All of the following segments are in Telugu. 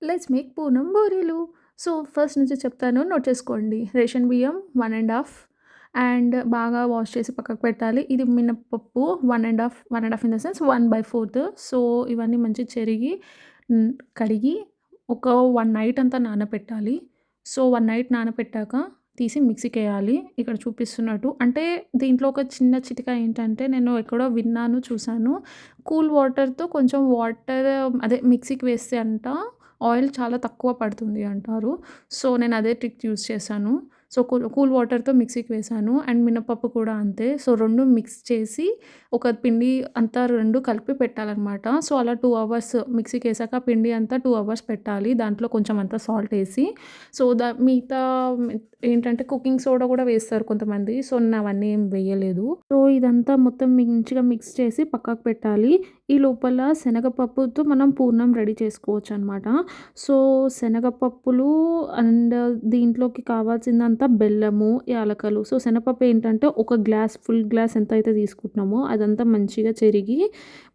లెట్స్ మేక్ పూర్ణం బూరెలు. సో, ఫస్ట్ నుంచి చెప్తాను నోట్ చేసుకోండి. రేషన్ బియ్యం 1 ½ అండ్ బాగా వాష్ చేసి పక్కకు పెట్టాలి. ఇది మినపప్పు 1 ½ ఇన్ ద సెన్స్ 1/4. సో, ఇవన్నీ మంచిగా చెరిగి హ్మ్, కడిగి ఒక 1 నైట్ అంతా నానపెట్టాలి. సో, 1 నైట్ నానపెట్టాక తీసి మిక్సీకేయాలి. ఇక్కడ చూపిస్తున్నట్టు. అంటే దీంట్లో ఒక చిన్న చిట్కా ఏంటంటే నేను ఎక్కడో విన్నాను, చూసాను. కూల్ వాటర్‌తో కొంచెం వాటర్ అదే మిక్సీకి వేస్తే ఆయిల్ చాలా తక్కువ పడుతుంది అంటారు. సో, నేను అదే ట్రిక్ యూజ్ చేశాను. సో, కూల్ వాటర్‌తో మిక్సీకి వేశాను. అండ్ మినపప్పు కూడా అంతే. సో, 2 మిక్స్ చేసి ఒక పిండి అంతా 2 కలిపి పెట్టాలనమాట. సో, అలా 2 అవర్స్ మిక్సీకేసాక పిండి అంతా 2 అవర్స్ పెట్టాలి. దాంట్లో కొంచెం అంతా సాల్ట్ ఏసి. సో, మిగతా ఏంటంటే కుకింగ్ సోడా కూడా వేస్తారు కొంతమంది. సో, నేను అవన్నీ ఏం వేయలేదు. సో, ఇదంతా మొత్తం మంచిగా మిక్స్ చేసి పక్కకు పెట్టాలి. ఈ లోపల శనగపప్పుతో మనం పూర్ణం రెడీ చేసుకోవచ్చనమాట. సో, శనగపప్పులు అండ్ దీంట్లోకి కావాల్సిందంతా బెల్లము, యాలకులు. సో, శనగపప్పు ఏంటంటే ఒక గ్లాస్, ఫుల్ గ్లాస్ ఎంతైతే తీసుకుంటున్నామో అదంతా మంచిగా చెరిగి,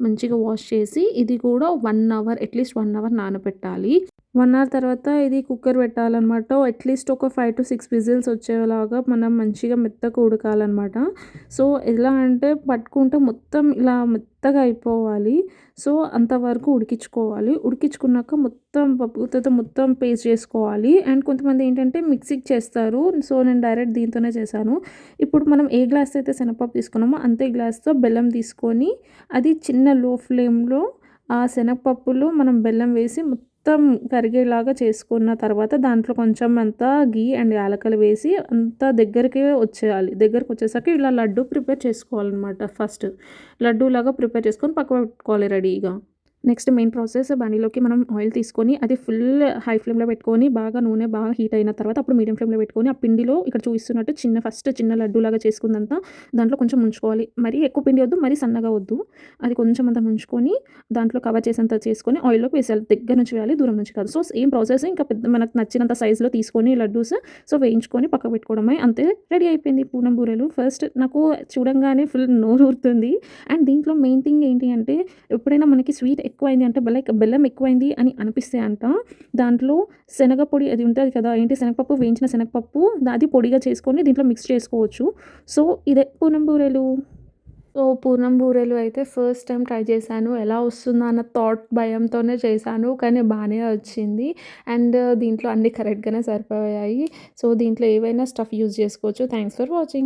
మంచిగా వాష్ చేసి ఇది కూడా 1 అవర్ అట్‌లీస్ట్ 1 అవర్ నానబెట్టాలి. 1 అవర్ తర్వాత ఇది కుక్కర్ పెట్టాలనమాట. అట్‌లీస్ట్ ఒక 5-6 విజిల్స్ వచ్చేలాగా మనం మంచిగా మెత్తగా ఉడకాలనమాట. సో, ఎలా అంటే పట్టుకుంటే మొత్తం ఇలా మెత్తగా అయిపోవాలి. సో, అంతవరకు ఉడికించుకోవాలి. ఉడికించుకున్నాక మొత్తం పప్పుతో మొత్తం పేస్ట్ చేసుకోవాలి. అండ్ కొంతమంది ఏంటంటే మిక్సీకి చేస్తారు. సో, నేను డైరెక్ట్ దీంతోనే చేశాను. ఇప్పుడు మనం ఏ గ్లాస్‌తో అయితే శనగపప్పు తీసుకున్నామో అంతే గ్లాస్‌తో బెల్లం తీసుకొని అది చిన్న లో ఫ్లేమ్‌లో ఆ శనగపప్పులో మనం బెల్లం వేసి మొత్తం కరిగేలాగా చేసుకున్న తర్వాత దాంట్లో కొంచెం అంతా ఘీ అండ్ యాలకులు వేసి అంతా దగ్గరికి వచ్చేయాలి. దగ్గరకొచ్చేసరికి ఇలా లడ్డు ప్రిపేర్ చేసుకోవాలనమాట ఫస్ట్. లడ్డూలాగా ప్రిపేర్ చేసుకొని పక్కకు పెట్టుకోవాలి రెడీగా. నెక్స్ట్ మెయిన్ ప్రాసెస్ బండిలోకి మనం ఆయిల్ తీసుకొని అది ఫుల్ హై ఫ్లేమ్‌లో పెట్టుకొని బాగా నూనె బాగా హీట్ అయిన తర్వాత అప్పుడు మీడియం ఫ్లేమ్‌లో పెట్టుకొని ఆ పిండిలో ఇక్కడ చూపిస్తున్నట్టు ఫస్ట్ చిన్న లడ్డూలాగా చేసుకుందంతా దాంట్లో కొంచెం ముంచుకోవాలి. మరీ ఎక్కువ పిండి వద్దు, మరీ సన్నగా వద్దు. అది కొంచెం అంతా ముంచుకొని దాంట్లో కవర్ చేసేంత చేసుకొని ఆయిల్‌లోకి వేసేయాలి. దగ్గర నుంచి వేయాలి, దూరం నుంచి కాదు. సో, సేమ్ ప్రాసెస్ ఇంకా పెద్ద మనకు నచ్చినంత సైజులో తీసుకొని లడ్డూస్ సో, వేయించుకొని పక్కకు పెట్టుకోవడమే. అంతే రెడీ అయిపోయింది పూర్ణం బూరెలు. ఫస్ట్ నాకు చూడంగానే ఫుల్ నోరూరుతుంది. అండ్ దీంట్లో మెయిన్ థింగ్ ఏంటి అంటే ఎప్పుడైనా మనకి స్వీట్ ఎక్కువైంది అంటే లైక్ బెల్లం ఎక్కువైంది అని అనిపిస్తే దాంట్లో శనగ పొడి అది ఉంటది కదా! ఏంటి శనగపప్పు, వేయించిన శనగపప్పు అది పొడిగా చేసుకొని దీంట్లో మిక్స్ చేసుకోవచ్చు. సో, ఇదే పూర్ణం బూరెలు. సో, పూర్ణం బూరెలు అయితే ఫస్ట్ టైమ్ ట్రై చేశాను. ఎలా వస్తుందా అన్న భయంతోనే చేశాను. కానీ బానే వచ్చింది. అండ్ దీంట్లో అన్నీ కరెక్ట్‌గానే సరిపోయాయి. సో, దీంట్లో ఏవైనా స్టఫ్ యూజ్ చేసుకోవచ్చు. Thanks for watching.